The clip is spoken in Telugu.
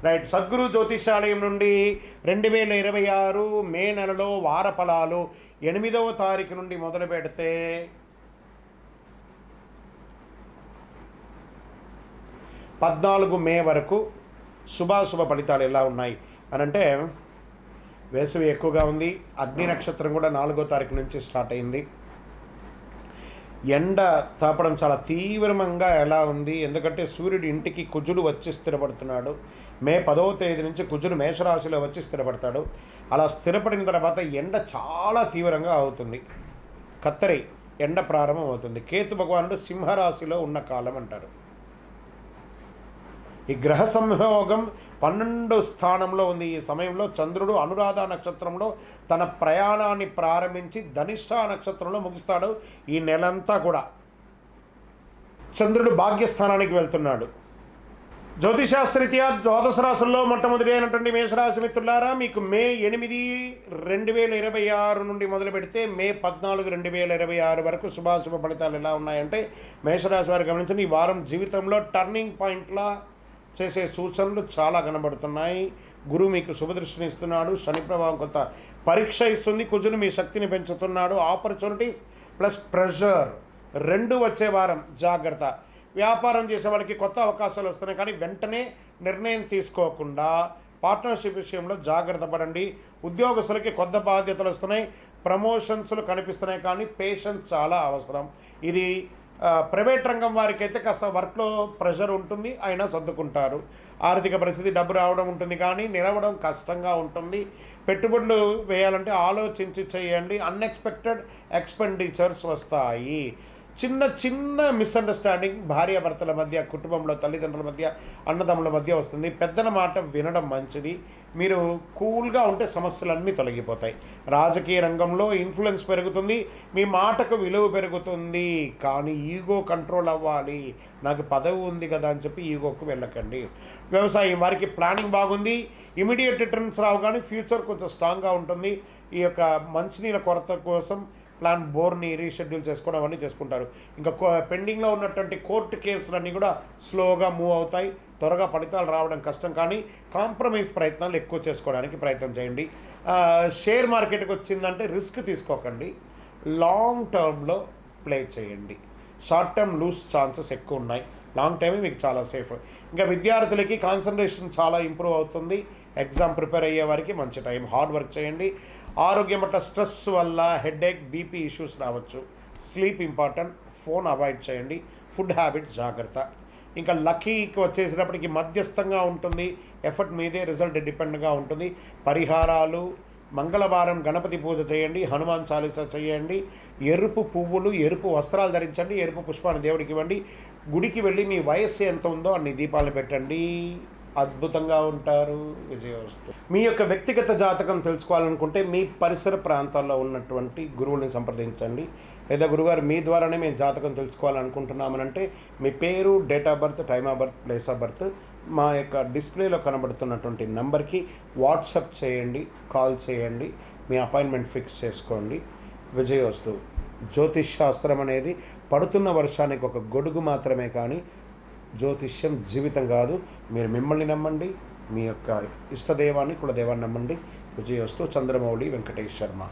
రైట్. సద్గురు జ్యోతిషాలయం నుండి 2026 మే నెలలో వార ఫలాలు 8వ తారీఖు నుండి మొదలు పెడితే 14 మే వరకు శుభాశుభ ఫలితాలు ఎలా ఉన్నాయి అని అంటే, వేసవి ఎక్కువగా ఉంది. అగ్ని నక్షత్రం కూడా 4వ తారీఖు నుంచి స్టార్ట్ అయింది. ఎండ తాపడం చాలా తీవ్రంగా ఎలా ఉంది, ఎందుకంటే సూర్యుడి ఇంటికి కుజుడు వచ్చి స్థిరపడుతున్నాడు. మే 10వ తేదీ నుంచి కుజుడు మేషరాశిలో వచ్చి స్థిరపడతాడు. అలా స్థిరపడిన తర్వాత ఎండ చాలా తీవ్రంగా అవుతుంది. కత్తరి ఎండ ప్రారంభం అవుతుంది. కేతు భగవానుడు సింహరాశిలో ఉన్న కాలం అంటారు. ఈ గ్రహ సంయోగం 12 స్థానంలో ఉంది. ఈ సమయంలో చంద్రుడు అనురాధ నక్షత్రంలో తన ప్రయాణాన్ని ప్రారంభించి ధనిష్ట నక్షత్రంలో ముగిస్తాడు. ఈ నెలంతా కూడా చంద్రుడు భాగ్యస్థానానికి వెళ్తున్నాడు. జ్యోతిశాస్త్రరీత్యా ద్వాదశ రాశుల్లో మొట్టమొదటి అయినటువంటి మేషరాశి మిత్రులారా, మీకు మే 8, 2026 నుండి మొదలు పెడితే మే 14, 2026 వరకు శుభాశుభ ఫలితాలు ఎలా ఉన్నాయంటే, మేషరాశి వారు గమనించండి. ఈ వారం జీవితంలో టర్నింగ్ పాయింట్లా చేసే సూచనలు చాలా కనబడుతున్నాయి. గురువు మీకు శుభదృష్టిని ఇస్తున్నాడు. శని ప్రభావం కొంత పరీక్ష ఇస్తుంది. కుజుడు మీ శక్తిని పెంచుతున్నాడు. ఆపర్చునిటీస్ ప్లస్ ప్రెషర్ 2 వచ్చే వారం. జాగ్రత్త. వ్యాపారం చేసే వాళ్ళకి కొత్త అవకాశాలు వస్తున్నాయి, కానీ వెంటనే నిర్ణయం తీసుకోకుండా పార్ట్నర్షిప్ విషయంలో జాగ్రత్త పడండి. ఉద్యోగస్తులకి కొత్త బాధ్యతలు వస్తున్నాయి. ప్రమోషన్స్లు కనిపిస్తున్నాయి, కానీ పేషెన్స్ చాలా అవసరం. ఇది ప్రైవేట్ రంగం వారికి అయితే కాస్త వర్క్లో ప్రెషర్ ఉంటుంది, అయినా సర్దుకుంటారు. ఆర్థిక పరిస్థితి డబ్బు రావడం ఉంటుంది, కానీ నిలవడం కష్టంగా ఉంటుంది. పెట్టుబడులు వేయాలంటే ఆలోచించి చేయండి. అన్ఎక్స్పెక్టెడ్ ఎక్స్పెండిచర్స్ వస్తాయి. చిన్న మిస్అండర్స్టాండింగ్ భార్యాభర్తల మధ్య, కుటుంబంలో తల్లిదండ్రుల మధ్య, అన్నదమ్ముల మధ్య వస్తుంది. పెద్దల మాట వినడం మంచిది. మీరు కూల్గా ఉంటే సమస్యలన్నీ తొలగిపోతాయి. రాజకీయ రంగంలో ఇన్ఫ్లుయెన్స్ పెరుగుతుంది, మీ మాటకు విలువ పెరుగుతుంది, కానీ ఈగో కంట్రోల్ అవ్వాలి. నాకు పదవి ఉంది కదా అని చెప్పి ఈగోకు వెళ్ళకండి. వ్యవసాయం వారికి ప్లానింగ్ బాగుంది. ఇమీడియట్ రిటర్న్స్ రావు, కానీ ఫ్యూచర్ కొంచెం స్ట్రాంగ్గా ఉంటుంది. ఈ యొక్క మంచినీళ్ళ కొరత కోసం ప్లాన్ బోర్ని రీషెడ్యూల్ చేసుకోవడం అవన్నీ చేసుకుంటారు. ఇంకా పెండింగ్లో ఉన్నటువంటి కోర్టు కేసులన్నీ కూడా స్లోగా మూవ్ అవుతాయి. త్వరగా ఫలితాలు రావడం కష్టం, కానీ కాంప్రమైజ్ ప్రయత్నాలు ఎక్కువ చేసుకోవడానికి ప్రయత్నం చేయండి. షేర్ మార్కెట్కి వచ్చిందంటే రిస్క్ తీసుకోకండి. లాంగ్ టర్మ్లో ప్లే చేయండి. షార్ట్ టర్మ్ లూజ్ ఛాన్సెస్ ఎక్కువ ఉన్నాయి. లాంగ్ టైమే మీకు చాలా సేఫ్. ఇంకా విద్యార్థులకి కాన్సన్ట్రేషన్ చాలా ఇంప్రూవ్ అవుతుంది. ఎగ్జామ్ ప్రిపేర్ అయ్యే వారికి మంచి టైం. హార్డ్ వర్క్ చేయండి. ఆరోగ్యం పట్ల స్ట్రెస్ వల్ల హెడేక్, బీపీ ఇష్యూస్ రావచ్చు. Sleep important. ఫోన్ అవాయిడ్ చేయండి. ఫుడ్ హ్యాబిట్స్ జాగ్రత్త. ఇంకా లక్కీకి వచ్చేసినప్పటికీ మధ్యస్థంగా ఉంటుంది. ఎఫర్ట్ మీదే రిజల్ట్ డిపెండ్గా ఉంటుంది. పరిహారాలు: మంగళవారం గణపతి పూజ చేయండి. హనుమాన్ చాలీసా చేయండి. ఎరుపు పువ్వులు, ఎరుపు వస్త్రాలు ధరించండి. ఎరుపు పుష్పాన్ని దేవుడికి ఇవ్వండి. గుడికి వెళ్ళి మీ వయస్సు ఎంత ఉందో అన్ని దీపాలు పెట్టండి. అద్భుతంగా ఉంటారు. విజయవస్తు. మీ యొక్క వ్యక్తిగత జాతకం తెలుసుకోవాలనుకుంటే మీ పరిసర ప్రాంతాల్లో ఉన్నటువంటి గురువుని సంప్రదించండి. లేదా గురుగారు మీ ద్వారానే మేము జాతకం తెలుసుకోవాలనుకుంటున్నామనంటే మీ పేరు, date of birth, time of birth, place of birth మా యొక్క డిస్ప్లేలో కనబడుతున్నటువంటి నెంబర్కి వాట్సాప్ చేయండి, కాల్ చేయండి. మీ అపాయింట్మెంట్ ఫిక్స్ చేసుకోండి. విజయవస్తు. జ్యోతిష్ శాస్త్రం అనేది పడుతున్న వర్షానికి ఒక గొడుగు మాత్రమే, కానీ జ్యోతిష్యం జీవితం కాదు. మీరు మిమ్మల్ని నమ్మండి, మీ యొక్క ఇష్టదైవాన్ని, కులదైవాన్ని నమ్మండి. విజయవస్తు. చంద్రమౌళి వెంకటేష్ శర్మ.